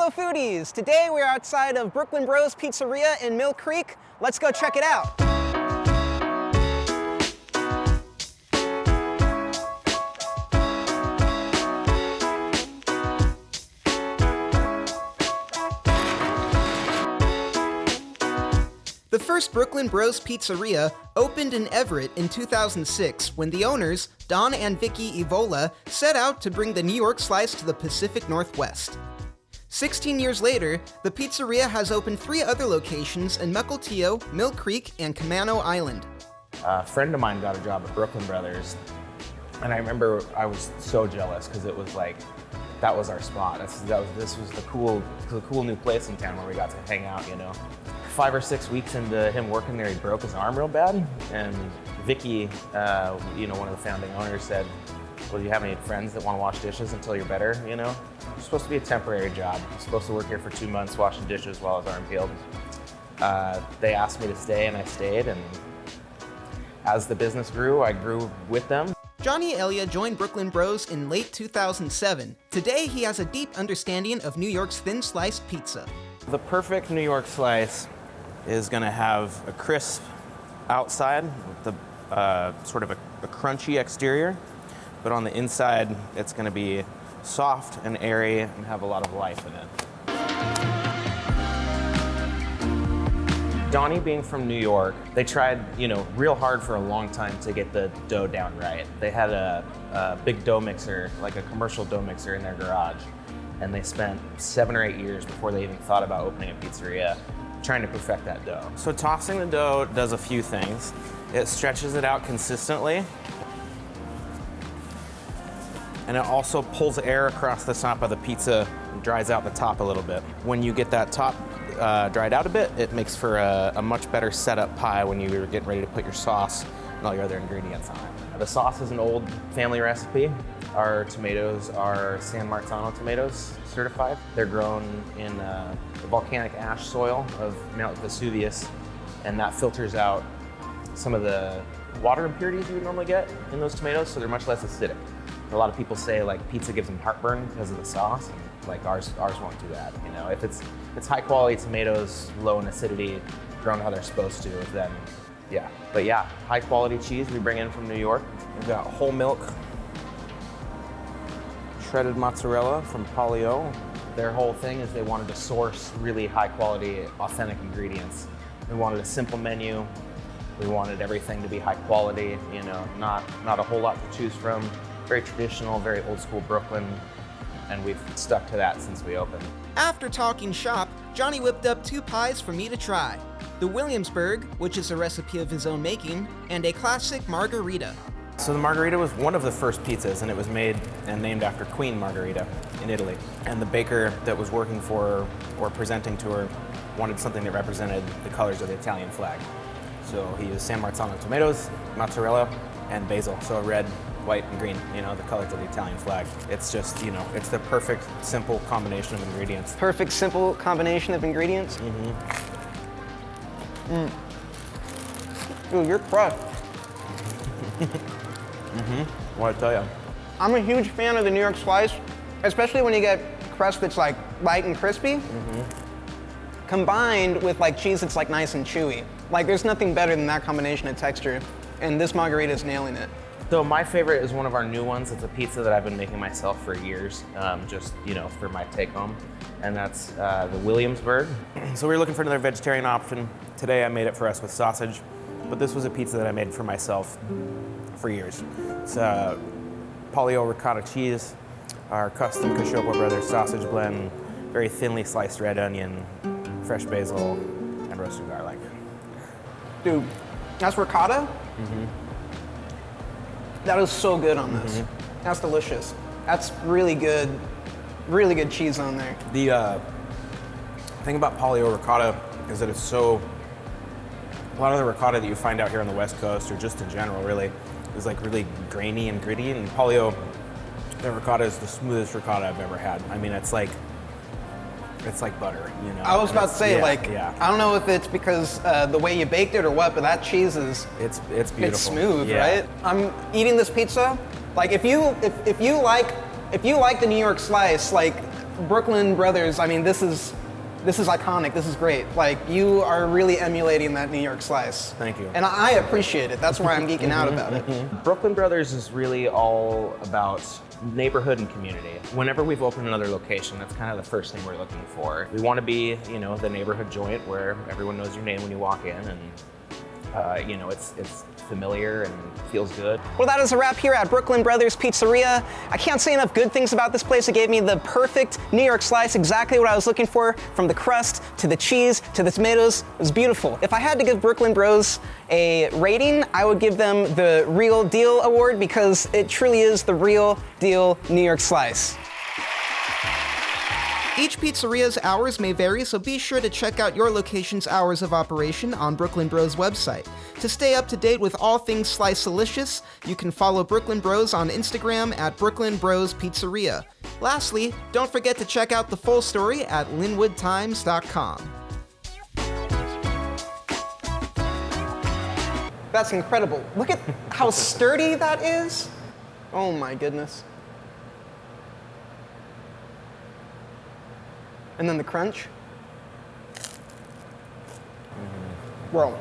fellow foodies! Today we're outside of Brooklyn Bros Pizzeria in Mill Creek. Let's go check it out. The first Brooklyn Bros Pizzeria opened in Everett in 2006 when the owners, Don and Vicky Evola, set out to bring the New York slice to the Pacific Northwest. 16 years later, the pizzeria has opened 3 other locations in Mukilteo, Mill Creek, and Camano Island. A friend of mine got a job at Brooklyn Brothers, and I remember I was so jealous because it was like, that was our spot. This was the cool new place in town where we got to hang out, you know. 5 or 6 weeks into him working there, he broke his arm real bad, and Vicky, one of the founding owners, said, well, do you have any friends that want to wash dishes until you're better, you know? It's supposed to be a temporary job. I'm supposed to work here for 2 months washing dishes while his arm healed. They asked me to stay, and I stayed, and as the business grew, I grew with them. Johnny Elia joined Brooklyn Bros in late 2007. Today, he has a deep understanding of New York's thin sliced pizza. The perfect New York slice is gonna have a crisp outside with the sort of a crunchy exterior, but on the inside, it's gonna be soft and airy and have a lot of life in it. Donnie being from New York, they tried, real hard for a long time to get the dough down right. They had a big dough mixer, like a commercial dough mixer in their garage, and they spent 7 or 8 years before they even thought about opening a pizzeria trying to perfect that dough. So tossing the dough does a few things. It stretches it out consistently, and it also pulls air across the top of the pizza and dries out the top a little bit. When you get that top dried out a bit, it makes for a much better setup pie when you're getting ready to put your sauce and all your other ingredients on it. The sauce is an old family recipe. Our tomatoes are San Marzano tomatoes certified. They're grown in the volcanic ash soil of Mount Vesuvius, and that filters out some of the water impurities you would normally get in those tomatoes, so they're much less acidic. A lot of people say like pizza gives them heartburn because of the sauce, and like ours won't do that. If it's high quality tomatoes, low in acidity, grown how they're supposed to, then yeah. But yeah, high quality cheese we bring in from New York. We've got whole milk, shredded mozzarella from Polio. Their whole thing is they wanted to source really high quality, authentic ingredients. We wanted a simple menu. We wanted everything to be high quality, not a whole lot to choose from. Very traditional, very old school Brooklyn, and we've stuck to that since we opened. After talking shop, Johnny whipped up 2 pies for me to try. The Williamsburg, which is a recipe of his own making, and a classic margarita. So the margarita was one of the first pizzas, and it was made and named after Queen Margherita in Italy. And the baker that was working for her or presenting to her wanted something that represented the colors of the Italian flag. So he used San Marzano tomatoes, mozzarella, and basil. So red, white, and green, the colors of the Italian flag. It's just, it's the perfect, simple combination of ingredients. Perfect, simple combination of ingredients? Ooh, you're crushed. What I tell you? I'm a huge fan of the New York slice, especially when you get crust that's like light and crispy, combined with like cheese that's like nice and chewy. Like there's nothing better than that combination of texture, and this margarita is nailing it. So my favorite is one of our new ones. It's a pizza that I've been making myself for years, for my take home, and that's the Williamsburg. So we were looking for another vegetarian option. Today I made it for us with sausage, but this was a pizza that I made for myself for years. It's Polio ricotta cheese, our custom Cacioppo Brothers sausage blend, very thinly sliced red onion, fresh basil, and roasted garlic. Dude, that's ricotta? That is so good on this. That's delicious. That's really good cheese on there. The thing about Polio ricotta is that it's a lot of the ricotta that you find out here on the West Coast, or just in general really, is like really grainy and gritty, and Polio, their ricotta is the smoothest ricotta I've ever had. I mean, it's like butter, I was about to say, I don't know if it's because the way you baked it or what, but that cheese is it's beautiful. It's smooth, right? I'm eating this pizza. Like if you like the New York slice, like Brooklyn Brothers, I mean, this is iconic. This is great. Like, you are really emulating that New York slice. Thank you. And I appreciate it. That's why I'm geeking out about it. Brooklyn Brothers is really all about neighborhood and community. Whenever we've opened another location, that's kind of the first thing we're looking for. We want to be, you know, the neighborhood joint where everyone knows your name when you walk in, and you know, it's familiar and feels good. Well, that is a wrap here at Brooklyn Bros Pizzeria. I can't say enough good things about this place. It gave me the perfect New York slice, exactly what I was looking for, from the crust to the cheese to the tomatoes. It was beautiful. If I had to give Brooklyn Bros a rating, I would give them the Real Deal Award, because it truly is the real deal New York slice. Each pizzeria's hours may vary, so be sure to check out your location's hours of operation on Brooklyn Bros' website. To stay up to date with all things Slice-alicious, you can follow Brooklyn Bros on Instagram at Brooklyn Bros Pizzeria. Lastly, don't forget to check out the full story at linwoodtimes.com. That's incredible. Look at how sturdy that is. Oh my goodness. And then the crunch. Bro.